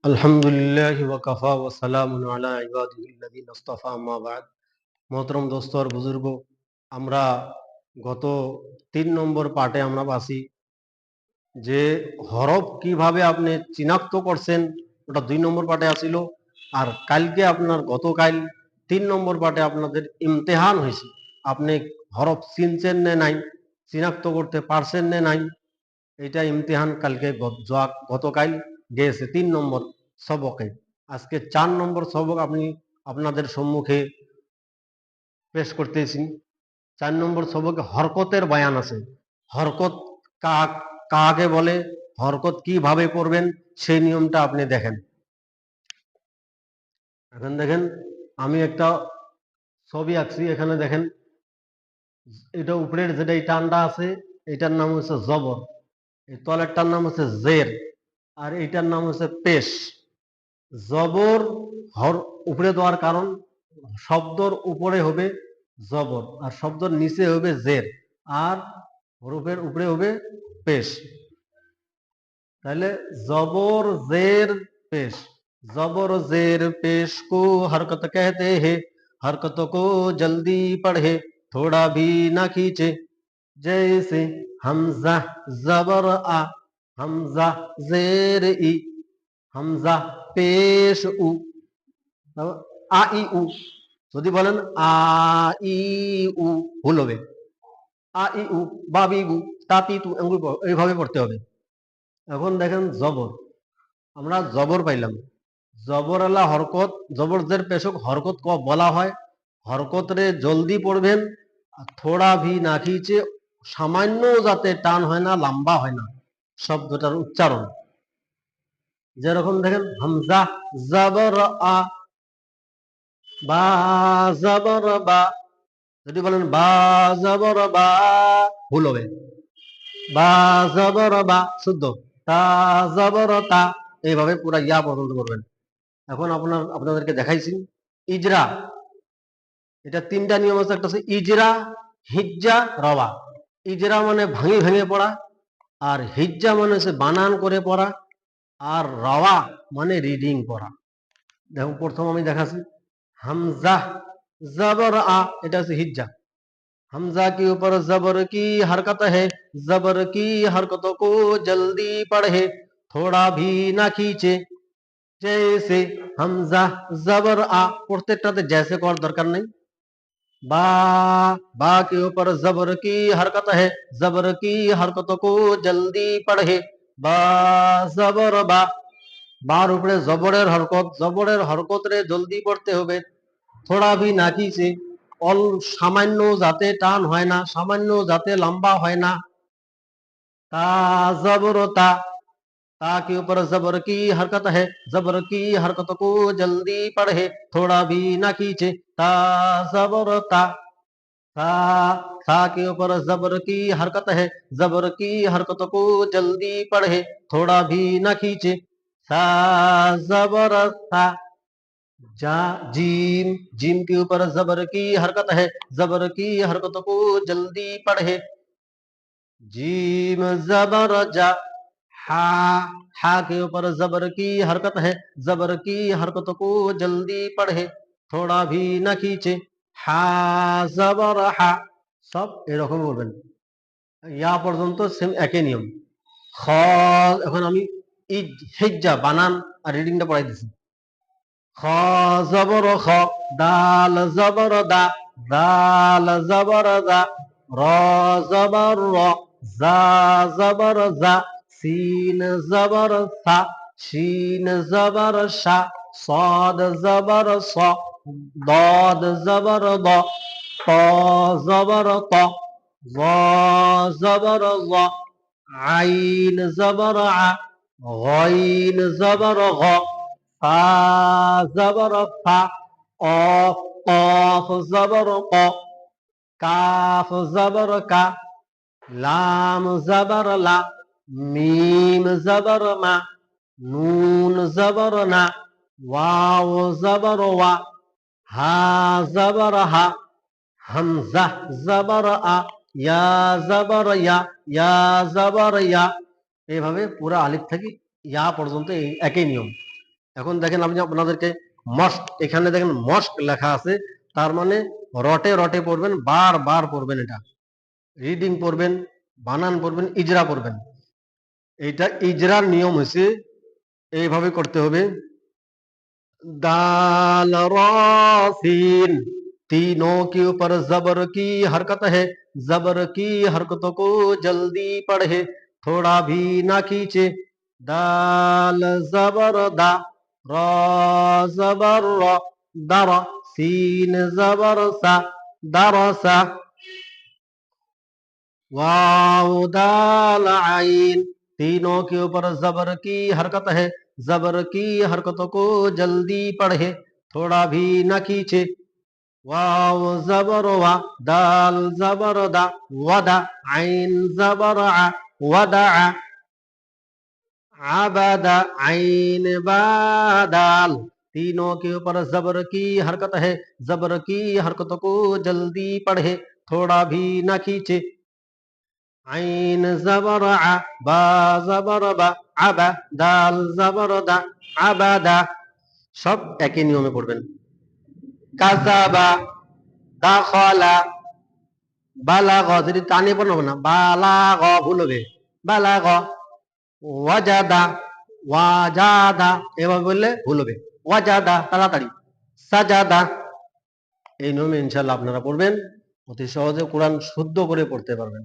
अल्हम्दुलिल्लाहि वकफ़ा व सलामुन अला इबादिहिल्लज़ीना इस्तफ़ा अम्मा बाद। मोहतरम दोस्त और बुजुर्गो, আমরা গত ৩ নম্বর পার্টে আমরা পাচ্ছি যে হরফ কিভাবে আপনি চিনাক্ত করছেন, ওটা ২ নম্বর পার্টে আসিল। আর কালকে আপনার গতকাল ৩ নম্বর পার্টে আপনাদের ইমতেহান হয়েছে, আপনি হরফ চিনছেন নে নাই, চিনাক্ত করতে পারছেন নে নাই, এটা ইমতিহান কালকে গতকাল গিয়েছে ৩ নম্বর সবকে। আজকে ৪ নম্বর সবক আমি আপনাদের সম্মুখে পেশ করতেছি। ৪ নম্বর সবকে হরকতের বয়ান আছে। হরকত কাকে বলে, হরকত কিভাবে করবেন, সেই নিয়মটা আপনি দেখেন। এখন দেখেন, আমি একটা ছবি আঁকছি। এখানে দেখেন, এটা উপরের যেটা এই টানটা আছে, এটার নাম হচ্ছে জবর, এই তলেরটার নাম হচ্ছে জের, আর এইটার নাম হচ্ছে পেশ। জবর উপরে দেওয়ার কারণ, শব্দর উপরে হবে জবর আর শব্দর নিচে হবে জের, আর হরফের উপরে হবে পেশ। তাহলে জবর জের पेश, जबर जेर पेश को हरकत कहते हैं, हरकत को जल्दी पढ़े थोड़ा भी ना खींचे, जैसे हमजा जबर आ, हमजा जेर ई, हमजा पेश उ, আ ই উ। যদি বলেন আ ই উ, ভুল হবে। আ ই উ, বাবি গু, তাতি তু, এইভাবে পড়তে হবে। এখন দেখেন জবর, আমরা জবর পাইলাম। জবর আলা হরকত, জবরদের পেশক হরকত ক বলা হয়। হরকত রে জলদি পড়বেন, থোড়া ভি না খিচে, সামান্য যাতে টান হয় না, লম্বা হয় না শব্দটার উচ্চারণ। যেরকম দেখেন হামজা জবর আ, বা জবর বা, যদি বলেন বা জবর বা, ভুল হবে। বা জবর বা শুদ্ধ, তা জবর তা, এইভাবে পুরা ইয়া পর্যন্ত করবেন। এখন আপনাদেরকে দেখাইছি ইজরা। এটা 3টা নিয়ম আছে। একটা হচ্ছে ইজরা, হিজ্জা, রওয়া। ইজরা মানে ভাঙে ভেঙে পড়া, আর হিজ্জা মানে হচ্ছে বানান করে পড়া, আর রওয়া মানে রিডিং পড়া। দেখুন প্রথম আমি দেখাচ্ছি, হামজা জবর আ, এটা হচ্ছে হিজ্জা। हमजा के ऊपर जबर की हरकत है, जबर की हरकतों को जल्दी पढ़े थोड़ा भी ना खींचे, जैसे हमजा जबर आ, প্রত্যেকটাতে जैसे করার দরকার নেই। बा, बा के ऊपर जबर की हरकत है, जबर की हरकतों को जल्दी पढ़े बा जबर बा, বার উপরে জবরের হরকত, জবরের হরকত রে জলদি পড়তে হবে। থোড়া ভি না খিচে, সামান্য যাতে টান হয় না, সামান্য যাতে লম্বা হয় না। তা জবর তা, ता के ऊपर जबर की हरकत है, जबर की हरकत को जल्दी पढ़े थोड़ा भी ना खींचे ता जबर ता, ता के ऊपर जबर की हरकत है, जबर की हरकत को जल्दी पढ़े थोड़ा भी ना खींचे सा जबर सा, जा जीम, जीम के ऊपर जबर की हरकत है, जबर की हरकत को जल्दी पढ़े जीम जबर जा, हा, हा के ऊपर जबर की हरकत है, जबर की हरकत को जल्दी पढ़े थोड़ा भी ना खींचे हा जबर हा। সব এরকম বলবেন, ইয়া পর্যন্ত সেম একই নিয়ম। খ, এখন আমি ইজ হিজ্জা বানান আর রিডিংটা পড়াই দিচ্ছি। খ জবর খ, দাল জবর দা, দাল জবর দা, র জবর র, জা জবর জা, সিন জবর সা, শিন জবর শা, صاد জবর স, ضاد জবর দ, ত জবর ত, জ জবর জ, আইন জবর আ, গইন জবর গ, ফা জবর ফা, অফ কফ জবর ক, কাফ জবর কা, লাম জবর লা, মিম জবর মা, নুন জবর না, ওয়াও জবর ওয়া, হা জবর হা, হামজা জবর আ, ইয়া জবর ইয়া, ইয়া জবর ইয়া। এইভাবে পুরা আলিফ থেকে ইয়া পর্যন্ত একই নিয়ম। এখন দেখেন আপনি আপনাদেরকে মস্ক, এখানে দেখেন মস্ক লেখা আছে, তার মানে রটে রটে পড়বেন, বারবার পড়বেন, এটা রিডিং পড়বেন, বানান পড়বেন, ইজরা পড়বেন। এইটা ইজরার নিয়ম হয়েছে, এইভাবে করতে হবে। दाल रा सीन, तीनों के ऊपर जबर की हरकत है, जबर की हरकतों को जल्दी पढ़े, थोड़ा भी ना खींचे। दाल जबर दा, रा जबर रा, दर, सीन जबर सा, दरसा। वाव दाल आइन, तीनों के ऊपर जबर की हरकत है, जबर की हरकतों को जल्दी पढ़े, थोड़ा भी न खींचे। वाव जबर वा, दाल जबर दा, वदा, आइन जबर आ, वदा, आबदा, आइन बादाल, तीनों के ऊपर जबर की हरकत है, जबर की हरकतों को जल्दी पढ़े, थोड़ा भी न खींचे। আইন জবর আ, বা জবর বা, আবা, দাল জবর দা, আবাদা। সব একই নিয়মে পড়বেন। কাযাবা, দাখালা, বালাগ, যদি টানিয়ে পড়াবো না, বালাগ ভুল হবে, বালাগ। ওয়াজাদা, ওয়াজাদা এভাবে বললে ভুল হবে, ওয়াজাদা তাড়াতাড়ি। সাজাদা। এই নিয়মে ইনশাআল্লাহ আপনারা পড়বেন, অতি সহজে কোরআন শুদ্ধ করে পড়তে পারবেন।